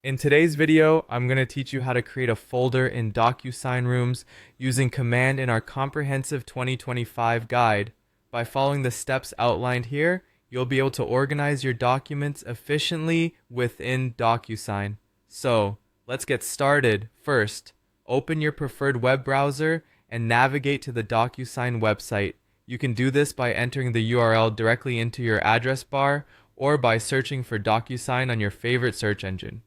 In today's video, I'm going to teach you how to create a folder in DocuSign Rooms using command in our comprehensive 2025 guide. By following the steps outlined here, you'll be able to organize your documents efficiently within DocuSign. So, let's get started. First, open your preferred web browser and navigate to the DocuSign website. You can do this by entering the URL directly into your address bar or by searching for DocuSign on your favorite search engine.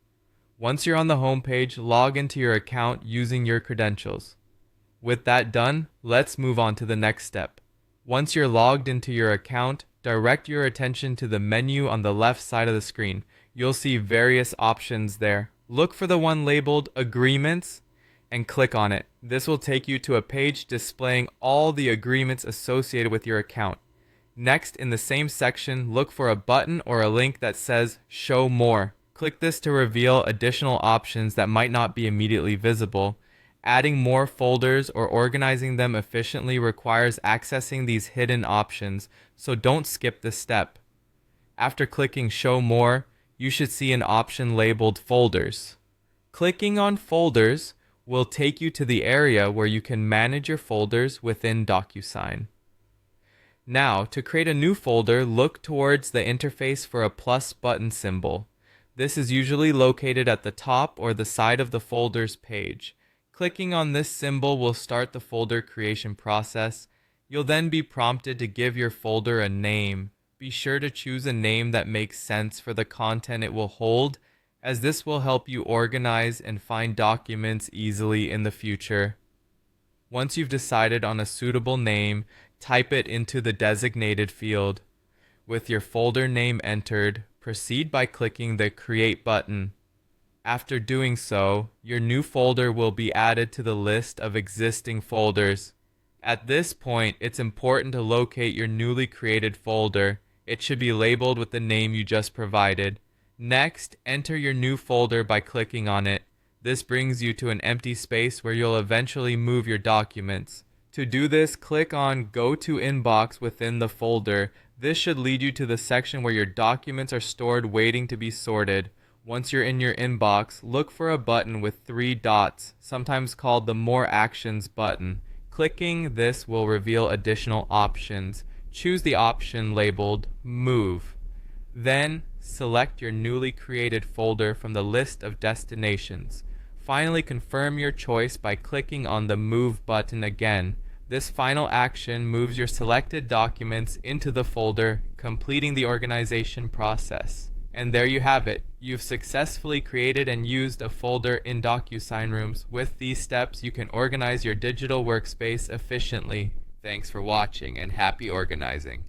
Once you're on the home page, log into your account using your credentials. With that done, let's move on to the next step. Once you're logged into your account, direct your attention to the menu on the left side of the screen. You'll see various options there. Look for the one labeled Agreements and click on it. This will take you to a page displaying all the agreements associated with your account. Next, in the same section, look for a button or a link that says Show More. Click this to reveal additional options that might not be immediately visible. Adding more folders or organizing them efficiently requires accessing these hidden options, so don't skip this step. After clicking Show More, you should see an option labeled Folders. Clicking on Folders will take you to the area where you can manage your folders within DocuSign. Now, to create a new folder, look towards the interface for a plus button symbol. This is usually located at the top or the side of the folder's page. Clicking on this symbol will start the folder creation process. You'll then be prompted to give your folder a name. Be sure to choose a name that makes sense for the content it will hold, as this will help you organize and find documents easily in the future. Once you've decided on a suitable name, type it into the designated field. With your folder name entered, proceed by clicking the Create button. After doing so, your new folder will be added to the list of existing folders. At this point, it's important to locate your newly created folder. It should be labeled with the name you just provided. Next, enter your new folder by clicking on it. This brings you to an empty space where you'll eventually move your documents. To do this, click on Go to Inbox within the folder. This should lead you to the section where your documents are stored waiting to be sorted. Once you're in your inbox, look for a button with 3 dots, sometimes called the More Actions button. Clicking this will reveal additional options. Choose the option labeled Move. Then, select your newly created folder from the list of destinations. Finally, confirm your choice by clicking on the Move button again. This final action moves your selected documents into the folder, completing the organization process. And there you have it. You've successfully created and used a folder in DocuSign Rooms. With these steps, you can organize your digital workspace efficiently. Thanks for watching and happy organizing.